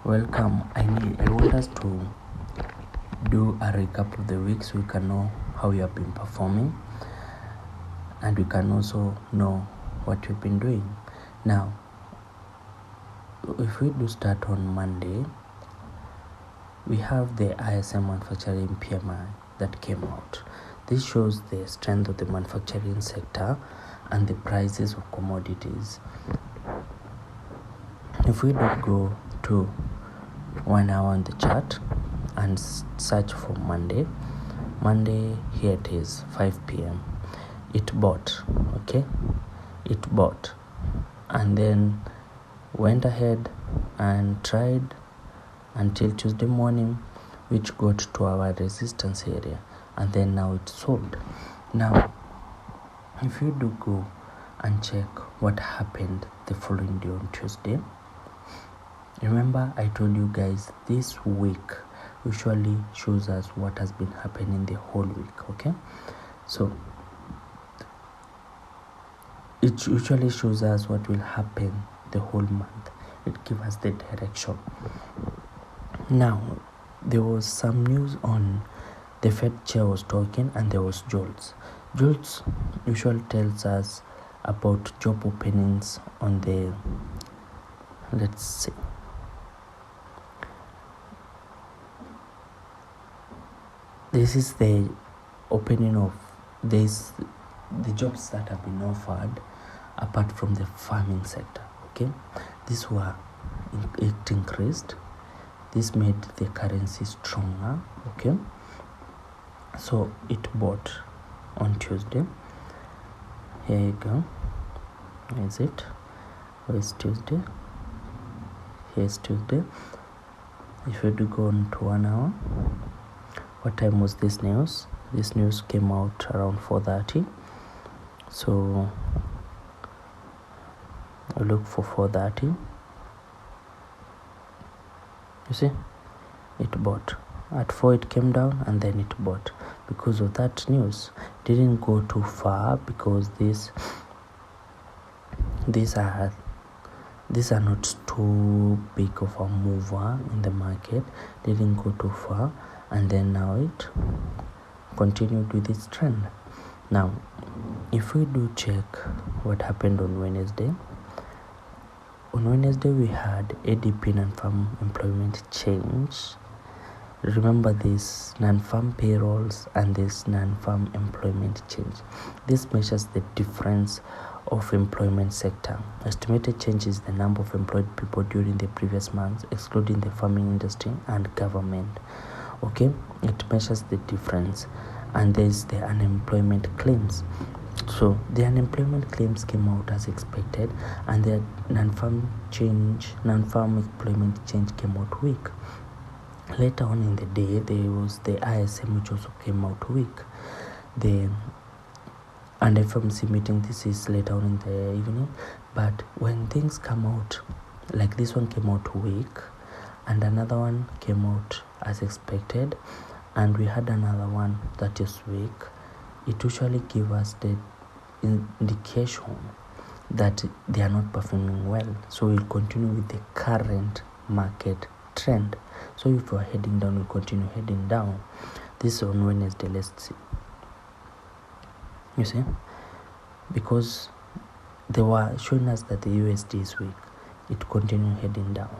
Welcome. I want us to do a recap of the week so we can know how you have been performing, and we can also know what you've been doing. Now, if we do start on Monday, we have the ISM manufacturing PMI that came out. This shows the strength of the manufacturing sector and the prices of commodities. If we do go to 1 hour on the chart and search for Monday, here it is, 5 p.m. It bought, and then went ahead and tried until Tuesday morning, which got to our resistance area, and then now it sold. Now, if you do go and check what happened the following day on Tuesday, remember I told you guys this week usually shows us what has been happening the whole week, okay? So it usually shows us what will happen the whole month. It gives us the direction. Now, there was some news on the Fed chair was talking, and there was JOLTS. JOLTS usually tells us about job openings on the, let's see, this is the opening of the jobs that have been offered apart from the farming sector, okay? It increased. This made the currency stronger, okay? So it bought on Tuesday. Here you go. Where is it? Where's Tuesday? Here's Tuesday. If you do go on to 1 hour, what time was this news? This news came out around 4:30. So I look for 4:30. You see, it bought. At 4 it came down, and then it bought. Because of that news, didn't go too far, because these are not too big of a mover in the market. Didn't go too far, and then now it continued with its trend. Now, if we do check what happened on Wednesday, we had ADP non-farm employment change. Remember this non-farm payrolls and this non-farm employment change. This measures the difference of employment sector. Estimated change is the number of employed people during the previous months, excluding the farming industry and government. Okay, it measures the difference. And there's the unemployment claims. So the unemployment claims came out as expected, and the non-farm employment change came out weak. Later on in the day, there was the ISM, which also came out weak. The FOMC meeting, this is later on in the evening. But when things come out, like this one came out weak, and another one came out as expected, and we had another one that is weak, it usually gives us the indication that they are not performing well. So we'll continue with the current market trend. So if we're heading down, we'll continue heading down. This on Wednesday, let's see. You see? Because they were showing us that the USD is weak. It continued heading down.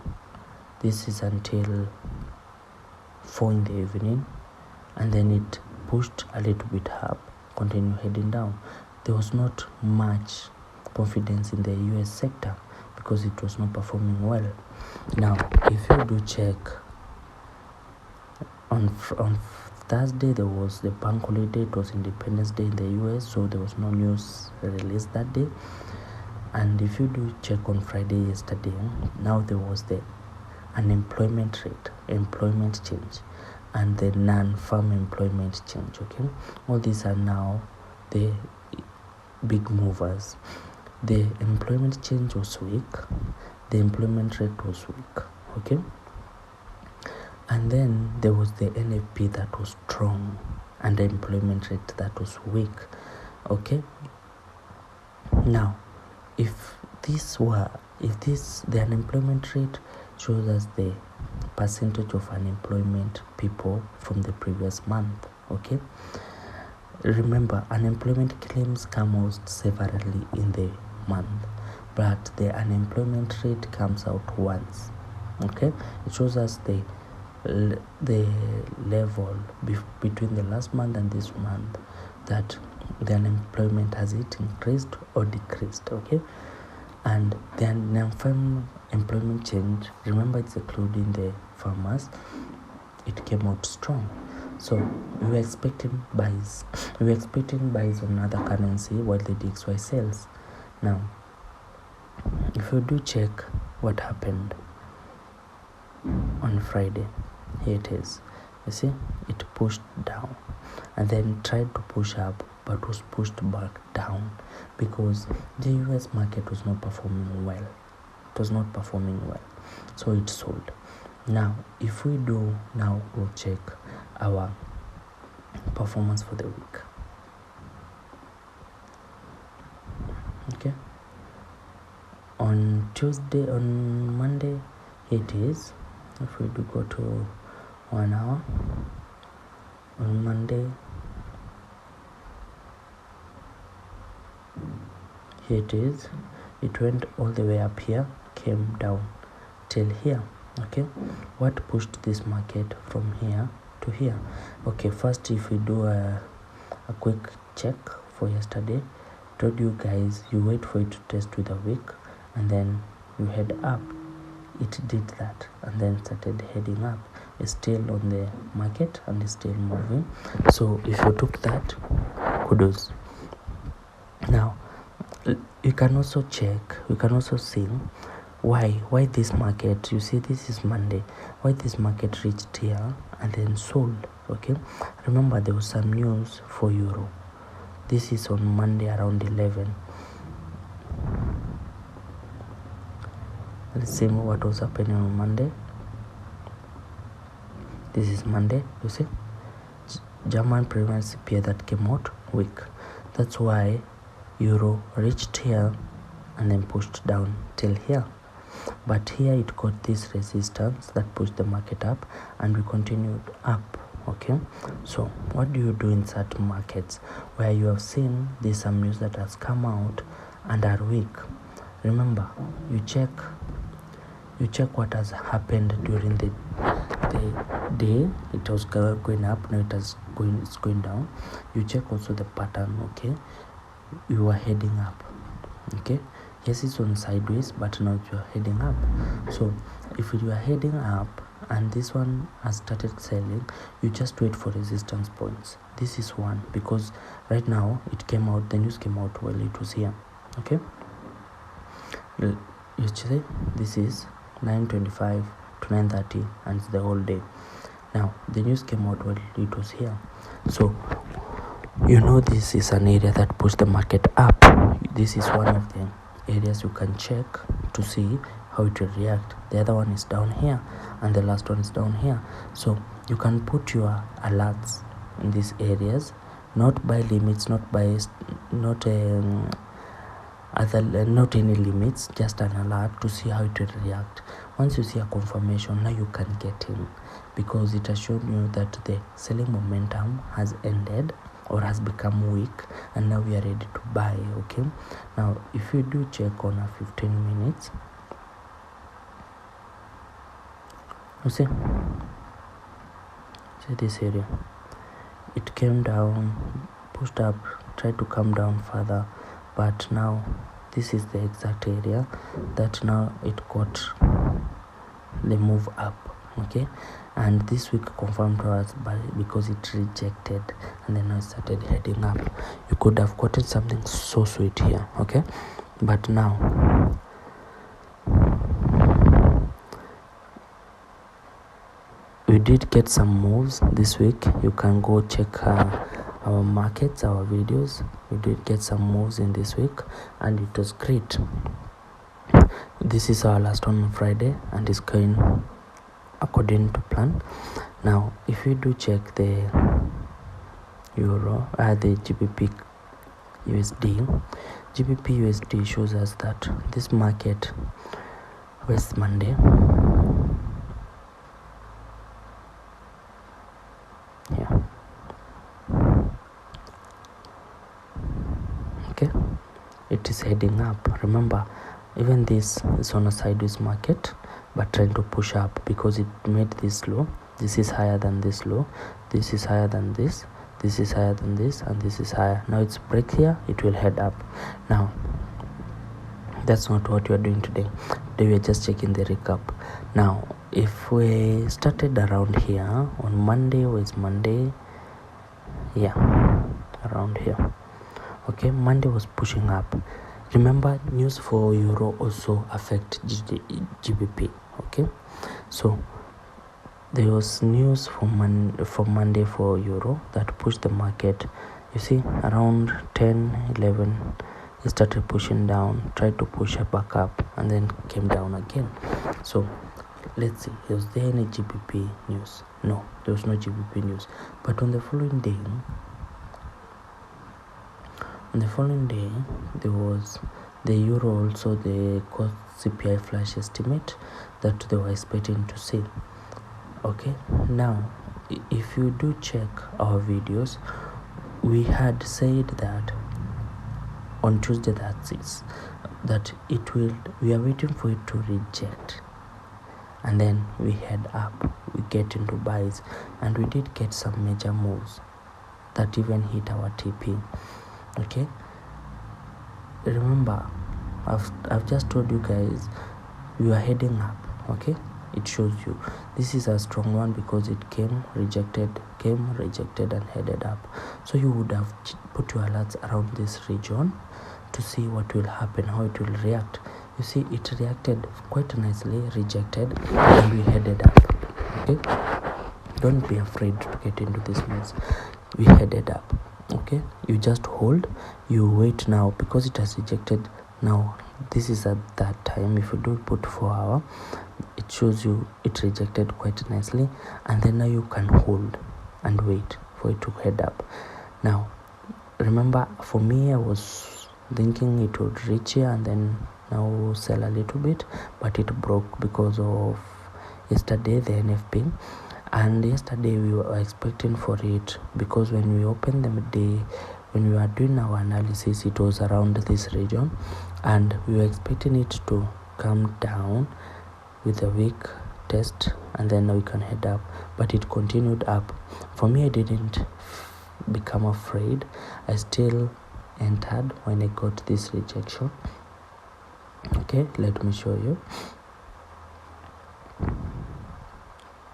This is until 4 in the evening, and then it pushed a little bit up, continued heading down. There was not much confidence in the US sector because it was not performing well. Now, if you do check, on Thursday there was the bank holiday. It was Independence Day in the US, so there was no news released that day. And if you do check on Friday yesterday, now there was the unemployment rate, employment change, and the non-farm employment change, okay? All these are now the big movers. The employment change was weak, the employment rate was weak, okay? And then there was the NFP that was strong, and the employment rate that was weak, okay? Now, if the unemployment rate shows us the percentage of unemployment people from the previous month. Okay, remember, unemployment claims come out severally in the month, but the unemployment rate comes out once. Okay, it shows us the level between the last month and this month, that the unemployment has it increased or decreased. Okay, and the employment change, remember, it's including the farmers, it came out strong. So we were expecting buys on other currency while the DXY sells. Now if you do check what happened on Friday, here it is. You see, it pushed down and then tried to push up, but was pushed back down because the US market was not performing well. It was not performing well, so it sold. Now if we do now go check our performance for the week. Okay, on Monday, it is, if we do go to 1 hour, on Monday, here it is, it went all the way up here, came down till here. Okay, what pushed this market from here to here? Okay, first, if we do a quick check for yesterday, told you guys you wait for it to test with a wick and then you head up. It did that and then started heading up. It's still on the market and it's still moving. So if you took that, kudos. Now you can also check, you can also see why this market, you see this is Monday, why this market reached here and then sold. Okay, remember there was some news for euro. This is on Monday around 11. Let's see what was happening on Monday. This is Monday, you see, German premium CPI that came out weak. That's why euro reached here and then pushed down till here. But here it got this resistance that pushed the market up and we continued up. Okay, so what do you do in certain markets where you have seen there's some news that has come out and are weak? Remember, you check what has happened during the day. It was going up, now it's going down. You check also the pattern. Okay, you are heading up. Okay, yes, it's on sideways, but now you are heading up. So if you are heading up and this one has started selling, you just wait for resistance points. This is one, because right now it came out, the news came out while it was here. Okay, you see, this is 9:25 to 9:30 and it's the whole day. Now the news came out while it was here, so you know this is an area that pushed the market up. This is one of the areas you can check to see how it will react. The other one is down here and the last one is down here. So you can put your alerts in these areas, not by limits, not any limits, just an alert to see how it will react. Once you see a confirmation, now you can get in, because it has shown you that the selling momentum has ended or has become weak and now we are ready to buy. Okay, now if you do check on a 15 minutes, you see this area, it came down, pushed up, tried to come down further, but now this is the exact area that now it got the move up. Okay, and this week confirmed to us because it rejected and then now it started heading up. You could have gotten something so sweet here. Okay, but now we did get some moves this week. You can go check our markets, our videos. We did get some moves in this week and it was great. This is our last one on Friday and it's going according to plan. Now if you do check the euro, the GBP USD shows us that this market was Monday, heading up. Remember, even this is on a sideways market but trying to push up because it made this low. This is higher than this low, this is higher than this is higher than this, and this is higher. Now it's break here, it will head up. Now that's not what we are doing today. We are just checking the recap. Now if we started around here on Monday, was Monday, yeah, around here. Okay, Monday was pushing up. Remember, news for euro also affect GBP. Okay, so there was news for Monday for euro that pushed the market. You see, around 10-11 it started pushing down, tried to push it back up, and then came down again. So let's see, was there any GBP news? No, there was no GBP news. But on the following day, there was the euro also, the core CPI flash estimate that they were expecting to see. Okay, now if you do check our videos, we had said that on Tuesday, that we are waiting for it to reject, and then we head up, we get into buys, and we did get some major moves that even hit our TP. Okay, remember, I've just told you guys we are heading up. Okay, it shows you this is a strong one because it came rejected and headed up. So you would have put your alerts around this region to see what will happen, how it will react. You see, it reacted quite nicely, rejected, and we headed up. Okay, don't be afraid to get into this mess. We headed up. Okay, you just hold, you wait now because it has rejected. Now this is at that time. If you do put 4 hour, it shows you it rejected quite nicely, and then now you can hold and wait for it to head up. Now remember, for me, I was thinking it would reach here and then now sell a little bit, but it broke because of yesterday, the NFP. And yesterday we were expecting for it, because when we opened the day, when we were doing our analysis, it was around this region, and we were expecting it to come down with a weak test, and then we can head up, but it continued up. For me, I didn't become afraid. I still entered when I got this rejection. Okay, let me show you.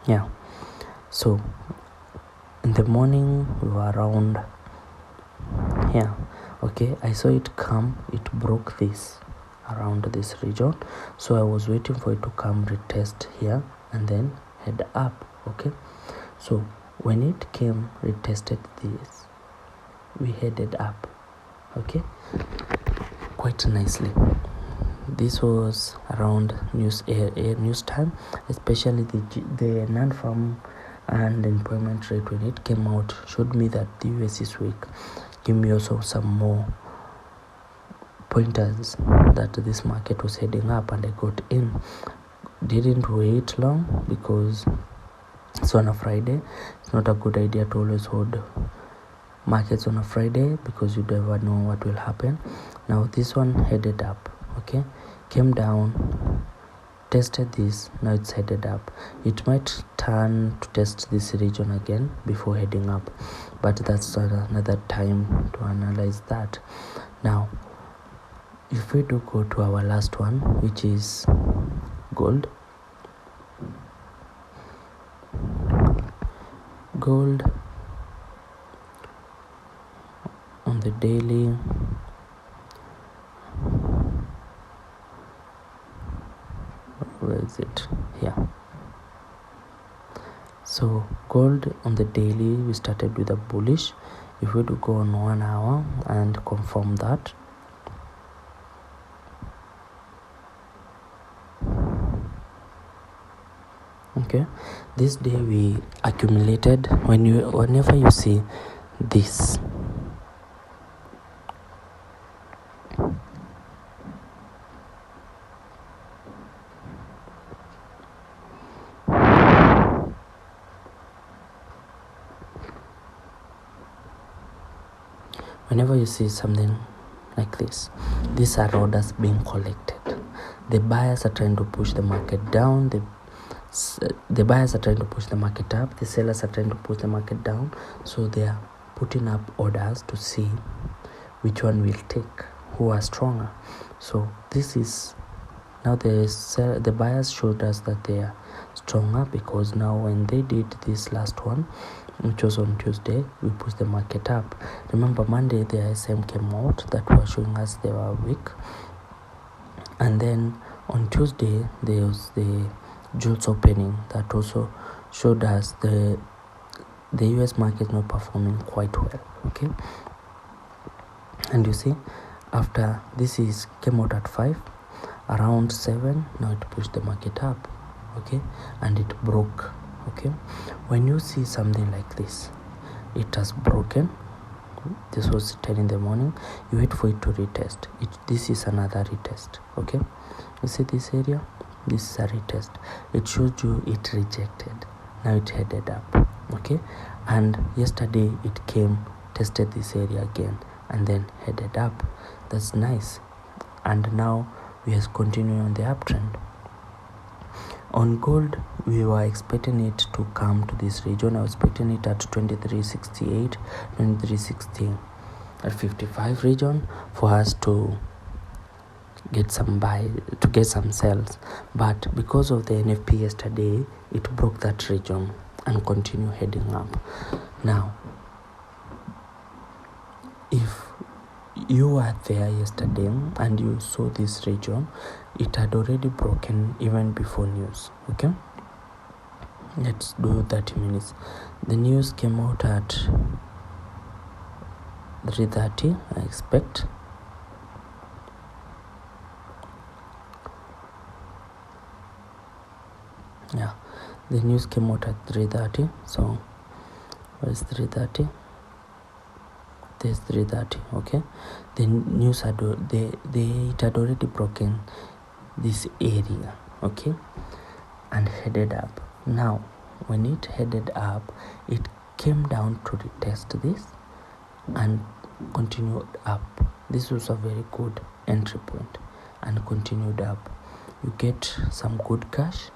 Yeah, so in the morning we were around here. Okay, I saw it come, it broke this around this region, so I was waiting for it to come retest here and then head up. Okay, so when it came retested this, we headed up. Okay, quite nicely. This was around news time, especially the non-farm and employment rate. When it came out, showed me that the US is weak. Give me also some more pointers that this market was heading up, and I got in. Didn't wait long because it's on a Friday. It's not a good idea to always hold markets on a Friday because you never know what will happen. Now this one headed up. Okay, came down, tested this, now it's headed up. It might turn to test this region again before heading up, but that's another time to analyze that. Now if we do go to our last one, which is gold on the daily, where is it here? So gold on the daily, we started with a bullish. If we do go on 1 hour and confirm that, okay, this day we accumulated. Whenever you see this, whenever you see something like this these are orders being collected. The buyers are trying to push the market down, the buyers are trying to push the market up, the sellers are trying to push the market down. So they are putting up orders to see which one will take, who are stronger. So this is now the buyers showed us that they are stronger, because now when they did this last one, which was on Tuesday, we pushed the market up. Remember, Monday the ISM came out that was showing us they were weak, and then on Tuesday there was the Jules opening that also showed us the US market not performing quite well. Okay, and you see, after this came out at 5, around 7, now it pushed the market up. Okay, and it broke. Okay, when you see something like this, it has broken. This was 10 in the morning. You wait for it to retest. This is another retest. Okay, you see this area, this is a retest. It shows you it rejected, now it headed up. Okay, and yesterday it came, tested this area again, and then headed up. That's nice. And now we are continuing on the uptrend. On gold, we were expecting it to come to this region. I was expecting it at 2368, 2360, at 55 region for us to get some sales. But because of the NFP yesterday, it broke that region and continue heading up. Now, if you were there yesterday and you saw this region, it had already broken even before news. Okay, let's do 30 minutes. The news came out at 3:30, I expect. Yeah, the news came out at 3:30. So where's 3:30? There's 3:30. Okay, the news it had already broken this area. Okay, and headed up. Now when it headed up, it came down to retest this and continued up. This was a very good entry point and continued up. You get some good cash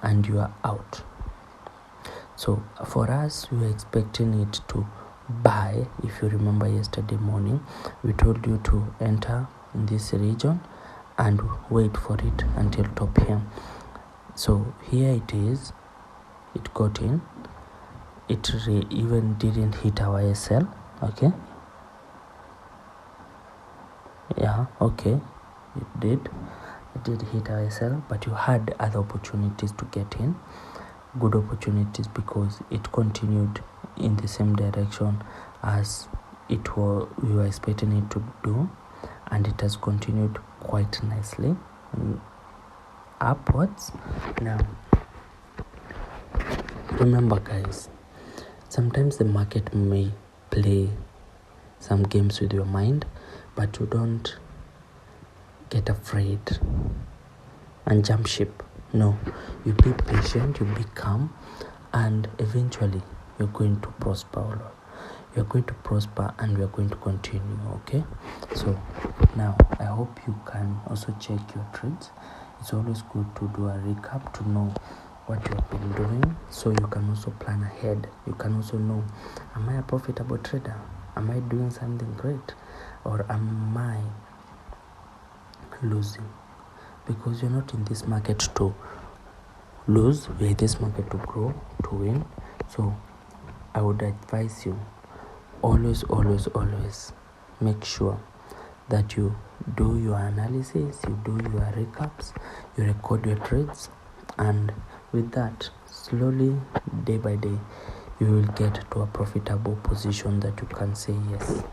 and you are out. So for us, we were expecting it to buy. If you remember yesterday morning, we told you to enter in this region and wait for it until top here. So here it is. It got in. It even didn't hit our SL. Okay, yeah, okay, it did hit our SL, but you had other opportunities to get in, good opportunities, because it continued in the same direction as we were expecting it to do, and it has continued quite nicely upwards. Now remember guys, sometimes the market may play some games with your mind, but you don't get afraid and jump ship. No, you be patient, you be calm, and eventually you're going to prosper. You're going to prosper and we're going to continue. Okay, so now I hope you can also check your trades. It's always good to do a recap to know what you have been doing, so you can also plan ahead. You can also know, am I a profitable trader? Am I doing something great, or am I losing? Because you're not in this market to lose, we're in this market to grow, to win. So I would advise you, always make sure that you do your analysis, you do your recaps, you record your trades, and with that, slowly, day by day, you will get to a profitable position that you can say, yes,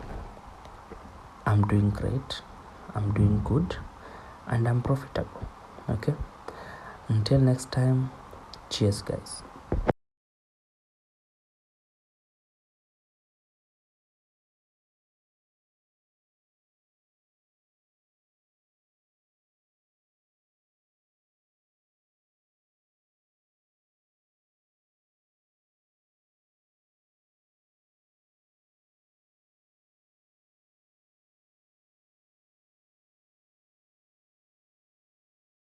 I'm doing great, I'm doing good, and I'm profitable. Okay, until next time, cheers guys.